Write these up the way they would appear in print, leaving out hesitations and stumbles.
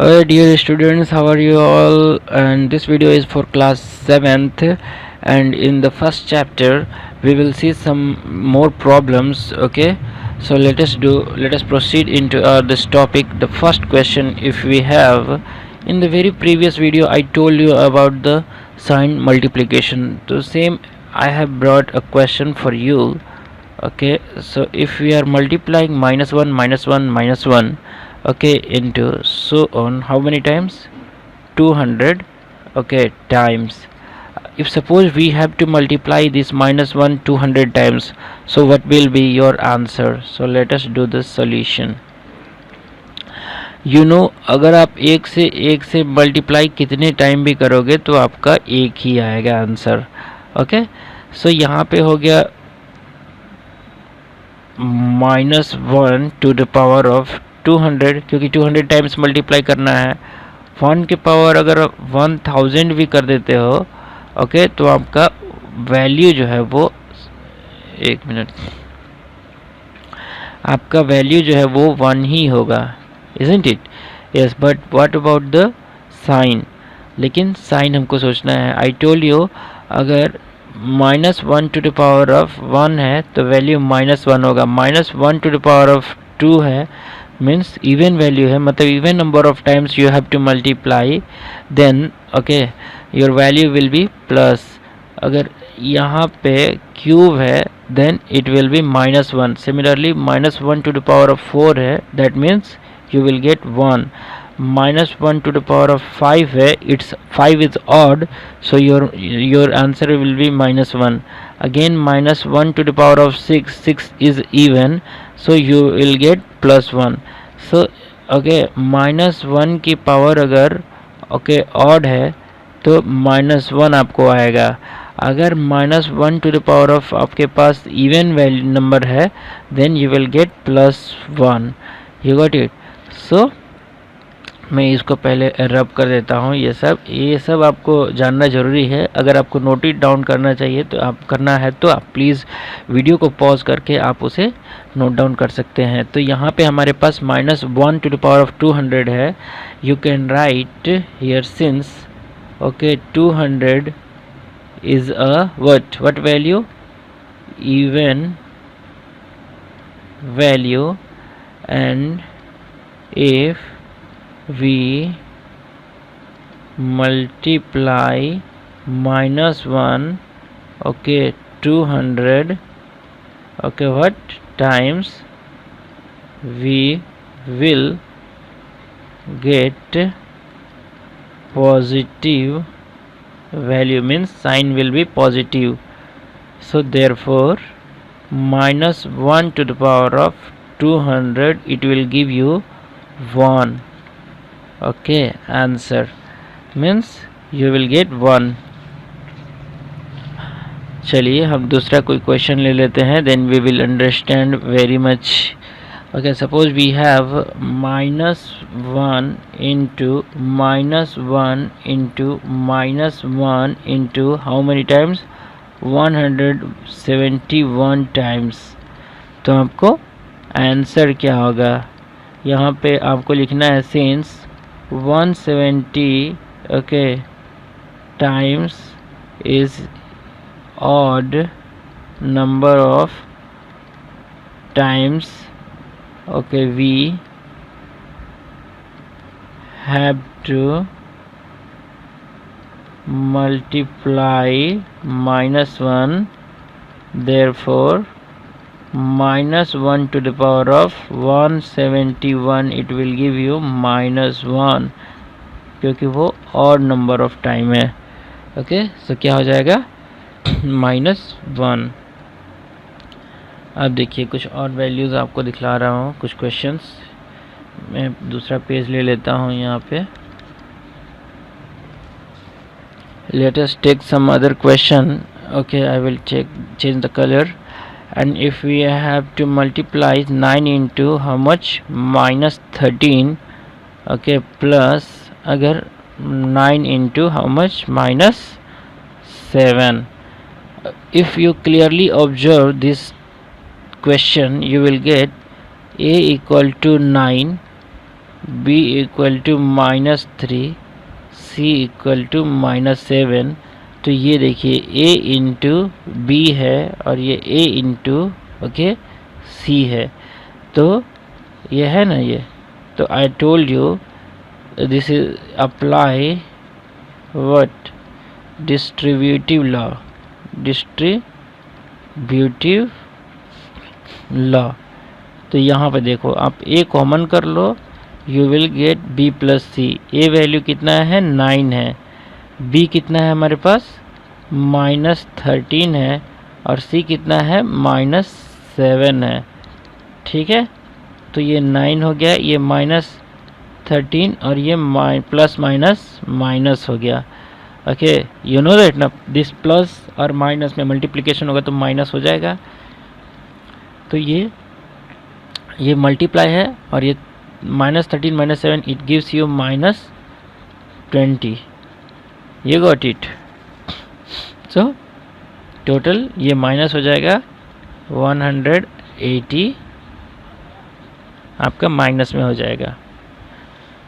Alright, dear students, how are you all? And this video is for class 7th, and in the first chapter we will see some more problems. Okay, so let us proceed into this topic. The first question, if we have, in the very previous video I told you about the sign multiplication. So same, I have brought a question for you. Okay, so if we are multiplying minus 1 minus 1 minus 1, okay, into so on, how many times? 200. Okay, times, if suppose we have to multiply this minus 1 200 times, so what will be your answer? So let us do the solution. अगर आप एक से multiply कितने time भी करोगे तो आपका एक ही आएगा आंसर. ओके, सो यहाँ पे हो गया -1 टू द पावर ऑफ 200, क्योंकि 200 टाइम्स मल्टीप्लाई करना है. 1 के पावर अगर 1000 भी कर देते हो, ओके, तो आपका वैल्यू जो है वो, एक मिनट, आपका वैल्यू जो है वो 1 ही होगा, isn't it? Yes, but what about the sign? लेकिन साइन हमको सोचना है. आई टोल्ड यू, अगर -1 टू द पावर ऑफ 1 है तो वैल्यू -1 होगा. -1 टू द पावर ऑफ 2 है, मीन्स इवन वैल्यू है, मतलब even number of times you have to multiply, then okay your value will be plus. अगर यहाँ पे क्यूब है then it will be -1. Similarly -1 to the power of 4 है, that means you will get 1. -1 to the power of 5 है, it's 5 is odd, so your answer will be -1. Again -1 to the power of 6 is even, so you will get +1. so okay, -1 की power अगर okay odd है तो -1 आपको आएगा. अगर -1 to the power of आपके पास इवन वैल्यू नंबर है, then you will get +1. You got it? So मैं इसको पहले रब कर देता हूँ. ये सब आपको जानना ज़रूरी है. अगर आपको नोट इट डाउन करना चाहिए तो आप करना है तो आप प्लीज़ वीडियो को पॉज करके आप उसे नोट डाउन कर सकते हैं. तो यहाँ पे हमारे पास -1 टू द पावर ऑफ 200 है. You can write here since okay 200 is a what value? Even value. And if we multiply -1 okay 200 okay what times, we will get positive value, means sign will be positive. So therefore -1 to the power of 200, it will give you 1. okay, answer means you will get 1. चलिए हम दूसरा कोई question ले लेते हैं, then we will understand very much. okay, suppose we have -1 into -1 into -1 into how many times? 171 times. तो आपको answer क्या होगा? यहाँ पे आपको लिखना है since 170 okay times is odd number of times okay we have to multiply -1, therefore -1 to the power of 171, it will give you -1, क्योंकि वो ऑड नंबर ऑफ टाइम है. ओके, सो क्या हो जाएगा? -1. अब देखिए कुछ और वैल्यूज़ आपको दिखला रहा हूँ, कुछ क्वेश्चंस. मैं दूसरा पेज ले लेता हूँ. यहाँ पे let us take some other question. Okay, I will change the colour. And if we have to multiply 9 into how much? -13 okay plus अगर 9 into how much? -7. if you clearly observe this question, you will get a equal to 9, b equal to -3, c equal to -7, तो ये देखिए a into B है और ये a into okay c है, तो ये है ना ये, तो I told you this is apply what distributive law. तो यहाँ पे देखो आप a कॉमन कर लो, you will get b plus C. a value कितना है 9 है, b कितना है हमारे पास -13 है और c कितना है -7 है। ठीक है, तो ये 9 हो गया, ये -13 और ये प्लस माइनस हो गया। ओके, यू नो दैट ना, दिस प्लस और माइनस में मल्टीप्लिकेशन होगा तो माइनस हो जाएगा, तो ये मल्टीप्लाई है और ये -13 -7 it gives you -20। You got it. So total ये माइनस हो जाएगा 180, आपका माइनस में हो जाएगा।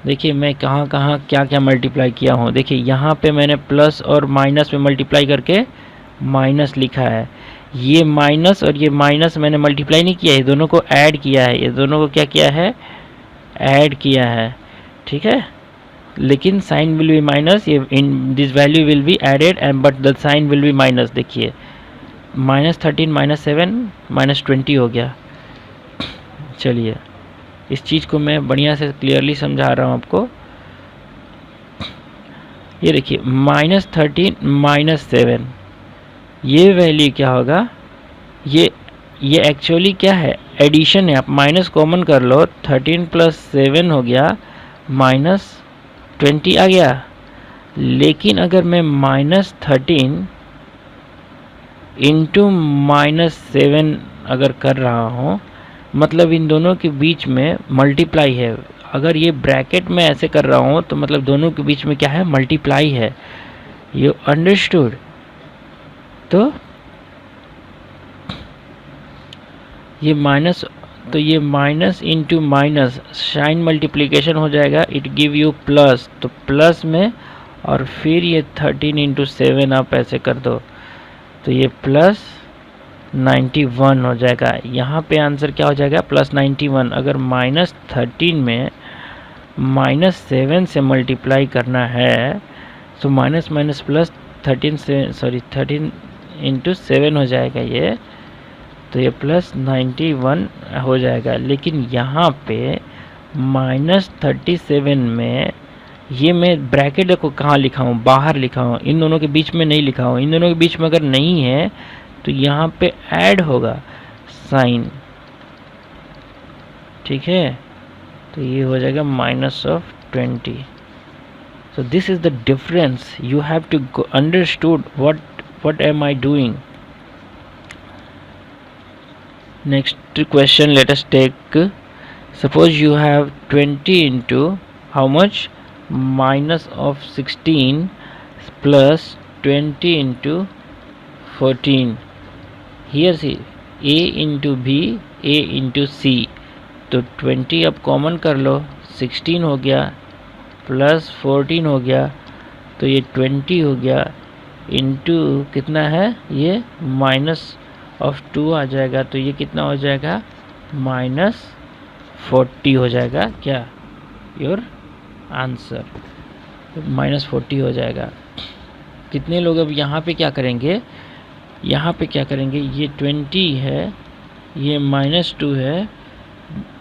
देखिए मैं कहाँ कहाँ क्या क्या मल्टीप्लाई किया हूँ, देखिए यहाँ पे मैंने प्लस और माइनस में मल्टीप्लाई करके माइनस लिखा है, ये माइनस और ये माइनस मैंने मल्टीप्लाई नहीं किया है, दोनों को ऐड किया है, ये दोनों को क्या किया है ऐड किया है। ठीक है, लेकिन साइन विल बी माइनस, ये in this value will be added and but the sign will be minus. देखिए -13 -7 -20 हो गया। चलिए इस चीज़ को मैं बढ़िया से क्लियरली समझा रहा हूँ आपको। ये देखिए -13 -7, ये वैल्यू क्या होगा, ये एक्चुअली क्या है एडिशन है, आप माइनस कॉमन कर लो, 13 + 7 हो गया -20 आ गया। लेकिन अगर मैं -13 इंटू -7 अगर कर रहा हूँ, मतलब इन दोनों के बीच में मल्टीप्लाई है, अगर ये ब्रैकेट में ऐसे कर रहा हूँ तो मतलब दोनों के बीच में क्या है मल्टीप्लाई है। You understood. तो ये माइनस, तो ये minus into minus sign multiplication हो जाएगा, इट गिव यू प्लस, तो प्लस में और फिर ये 13 × 7 आप ऐसे कर दो तो ये +91 हो जाएगा। यहाँ पे आंसर क्या हो जाएगा +91। अगर -13 में -7 से मल्टीप्लाई करना है तो माइनस माइनस प्लस 13 × 7 हो जाएगा ये, तो ये +91 हो जाएगा। लेकिन यहाँ पे -37 में ये मैं ब्रैकेट देखो कहाँ लिखा हूँ, बाहर लिखा हूँ, इन दोनों के बीच में नहीं लिखा हूँ। इन दोनों के बीच में अगर नहीं है तो यहाँ पे ऐड होगा साइन। ठीक है, तो ये हो जाएगा -20। So this is the difference, you have to understood what am I doing. Next question, let us take, suppose you have 20 into how much -16 plus 20 into 14. Here see a into b, a into c, तो 20 अब common कर लो, 16 हो गया plus 14 हो गया, तो ये 20 हो गया इंटू कितना है ये -2 आ जाएगा, तो ये कितना हो जाएगा -40 हो जाएगा। क्या योर आंसर -40 हो जाएगा। कितने लोग अब यहाँ पे क्या करेंगे, यहाँ पे क्या करेंगे, ये 20 है, ये -2 है,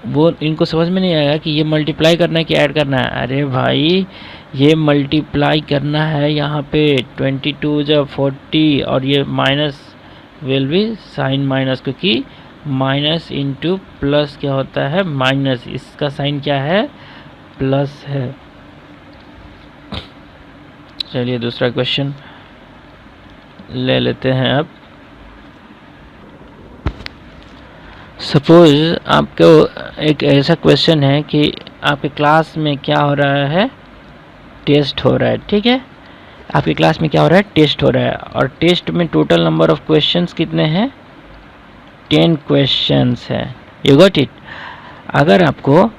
वो इनको समझ में नहीं आएगा कि ये मल्टीप्लाई करना है कि ऐड करना है। अरे भाई ये मल्टीप्लाई करना है, यहाँ पे 22 जब 40 और ये minus will be sign minus, क्योंकि माइनस इंटू प्लस क्या होता है माइनस, इसका साइन क्या है प्लस है। चलिए दूसरा क्वेश्चन ले लेते हैं। अब सपोज आपको एक ऐसा क्वेश्चन है कि आपके क्लास में क्या हो रहा है, टेस्ट हो रहा है। ठीक है, आपकी क्लास में क्या हो रहा है टेस्ट हो रहा है, और टेस्ट में टोटल नंबर ऑफ क्वेश्चंस कितने हैं 10 क्वेश्चंस है। You got it. अगर आपको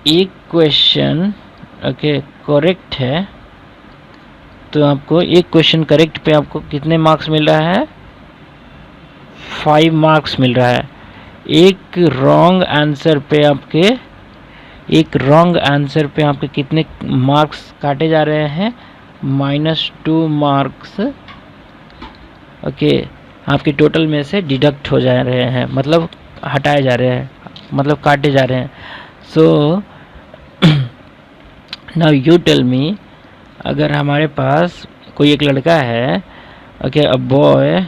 एक क्वेश्चन ओके करेक्ट है तो आपको एक क्वेश्चन करेक्ट पे आपको कितने मार्क्स मिल रहा है? 5 मार्क्स मिल रहा है। एक रॉन्ग आंसर पे आपके कितने मार्क्स काटे जा रहे हैं? -2 मार्क्स ओके आपके टोटल में से डिडक्ट हो जा रहे हैं, मतलब हटाए जा रहे हैं, मतलब काटे जा रहे हैं। So now you tell me, अगर हमारे पास कोई एक लड़का है ओके अ बॉय,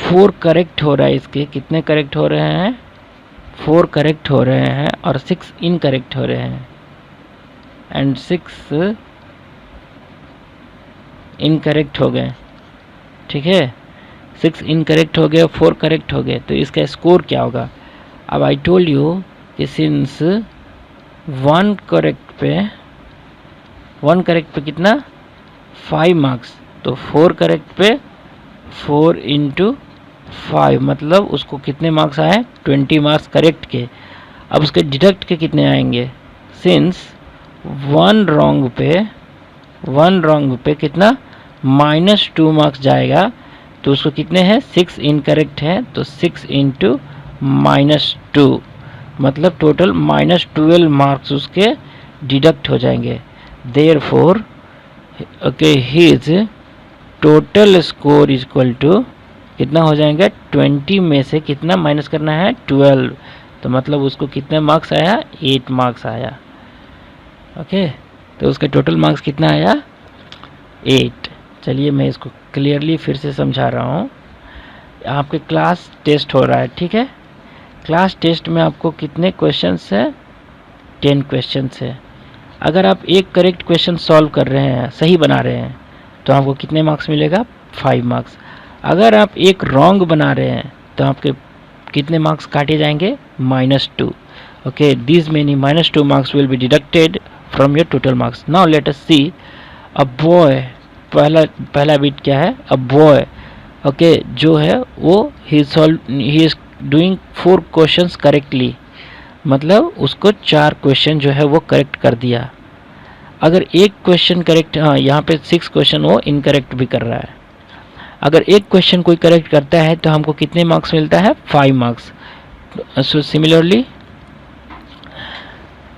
4 करेक्ट हो रहा है, इसके कितने करेक्ट हो रहे हैं? 4 करेक्ट हो रहे हैं और 6 इनकरेक्ट हो रहे हैं, एंड 6 इनकरेक्ट हो गए। ठीक है, 6 इनकरेक्ट हो गए, 4 करेक्ट हो गए, तो इसका स्कोर क्या होगा? अब आई टोल्ड यू कि सिंस 1 करेक्ट पे कितना? 5 मार्क्स, तो 4 करेक्ट पे 4 इंटू 5, मतलब उसको कितने मार्क्स आए? 20 मार्क्स करेक्ट के। अब उसके डिडक्ट के कितने आएंगे? सिंस 1 रॉन्ग पे कितना? -2 मार्क्स जाएगा, तो उसको कितने हैं? 6 इनकरेक्ट है, तो 6 इंटू -2, मतलब टोटल -12 मार्क्स उसके डिडक्ट हो जाएंगे। Therefore okay his total score equal to कितना हो जाएगा? 20 में से कितना माइनस करना है? 12, तो मतलब उसको कितने मार्क्स आया? 8 मार्क्स आया। ओके, तो उसका टोटल मार्क्स कितना आया? 8। चलिए मैं इसको क्लियरली फिर से समझा रहा हूँ। आपके क्लास टेस्ट हो रहा है, ठीक है? क्लास टेस्ट में आपको कितने क्वेश्चंस है? 10 क्वेश्चंस है। अगर आप एक करेक्ट क्वेश्चन सॉल्व कर रहे हैं, सही बना रहे हैं, तो आपको कितने मार्क्स मिलेगा? 5 मार्क्स। अगर आप एक रॉन्ग बना रहे हैं तो आपके कितने मार्क्स काटे जाएंगे? -2। Okay, this many -2 marks will be deducted from your total marks. Now let us see a boy. पहला बिट क्या है? अ बॉय ओके जो है वो he is doing 4 questions correctly, मतलब उसको 4 क्वेश्चन जो है वो करेक्ट कर दिया। अगर एक क्वेश्चन करेक्ट, हाँ यहाँ पे 6 क्वेश्चन वो इनकरेक्ट भी कर रहा है। अगर एक क्वेश्चन कोई करेक्ट करता है तो हमको कितने मार्क्स मिलता है? 5 marks. So similarly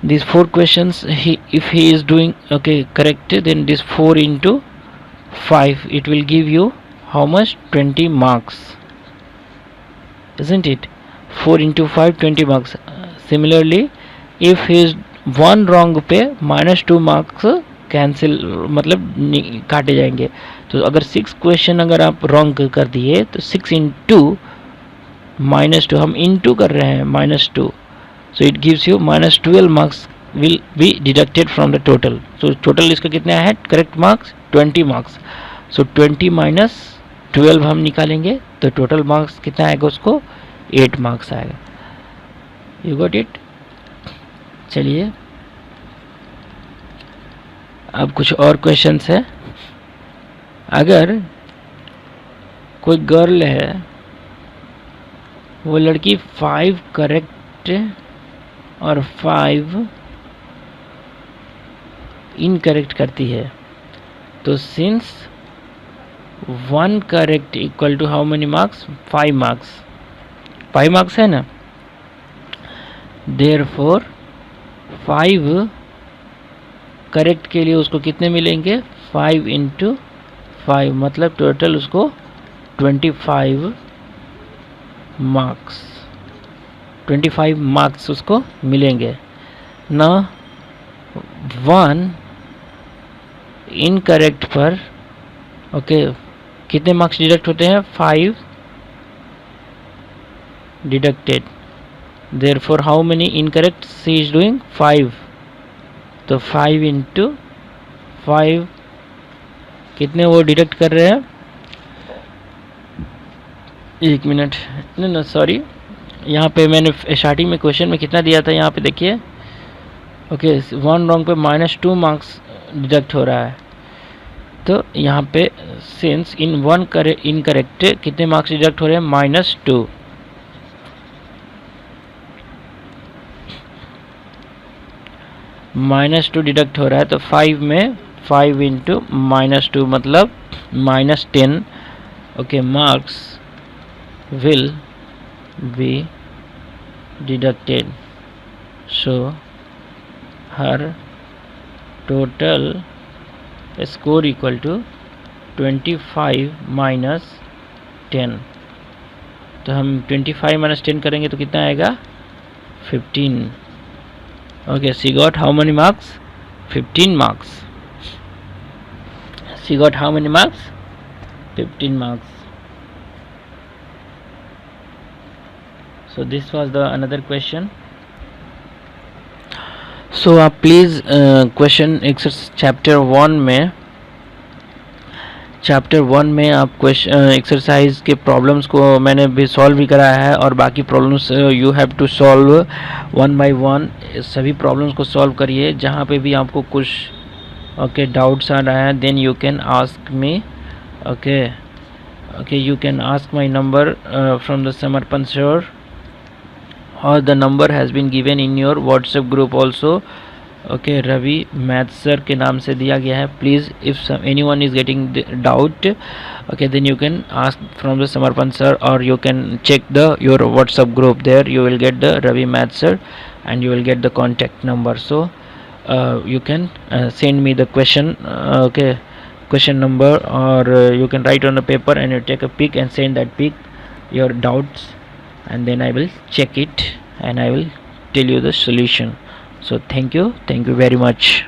these 4 questions, if he is doing okay correct, then this 4 into 5, it will give you how much? 20 marks, isn't it? 4 into 5, 20 marks. Similarly, if he is 1 wrong पे -2 marks cancel, मतलब काटे जाएंगे। तो अगर 6 question अगर आप wrong कर दिए तो 6 इंटू -2, हम इंटू कर रहे हैं -2, so it gives you -12 marks will be deducted from the total. So total इसका कितना है? Correct marks 20 marks. so 20 minus 12 हम निकालेंगे तो टोटल मार्क्स कितना आएगा? उसको 8 मार्क्स आएगा। You got it? चलिए अब कुछ और क्वेश्चंस है। अगर कोई गर्ल है, वो लड़की 5 करेक्ट और 5 इनकरेक्ट करती है, तो since 1 correct equal to how many marks? 5 marks. 5 marks है ना, देयरफॉर 5 करेक्ट के लिए उसको कितने मिलेंगे? 5 इंटू 5, मतलब टोटल उसको 25 मार्क्स, 25 मार्क्स उसको मिलेंगे ना। 1 इनकरेक्ट पर ओके कितने मार्क्स डिडक्ट होते हैं? 5 deducted. Therefore how many incorrect she is doing? 5, तो 5 इंटू 5 कितने वो डिडक्ट कर रहे हैं? 1 मिनट, नो सॉरी, यहाँ पे मैंने स्टार्टिंग में क्वेश्चन में कितना दिया था, यहाँ पे देखिए ओके 1 रॉन्ग पे -2 मार्क्स डिडक्ट हो रहा है। तो यहाँ पे सिंस इन 1 इनकरेक्ट कितने मार्क्स डिडक्ट हो रहे हैं? -2। -2 डिडक्ट हो रहा है, तो 5 में 5 इंटू -2 मतलब -10. Okay, marks will B deducted. So her total score equal to 25 minus 10. तो हम 25 minus 10 करेंगे तो कितना आएगा? 15. Okay, she got how many marks? 15 marks. She got how many marks? 15 marks. So this was the another question. So आप please question chapter 1 में आप question exercise के प्रॉब्लम्स को मैंने भी सॉल्व भी कराया है, और बाकी problems you have to solve 1 by 1. सभी प्रॉब्लम्स को सॉल्व करिए. जहाँ पे भी आपको कुछ डाउट्स आ रहा है, then you can ask me. Okay, you can ask my number from the Samarpan sir, or the number has been given in your WhatsApp group also. Okay, Ravi Maths sir के नाम से दिया गया है. Please, if anyone is getting doubt, okay, then you can ask from the Samarpan sir, or you can check your WhatsApp group. There you will get the Ravi Maths sir, and you will get the contact number. So you can send me the question, question number, or you can write on a paper and you take a pic and send that pic, your doubts, and then I will check it and I will tell you the solution. So thank you very much.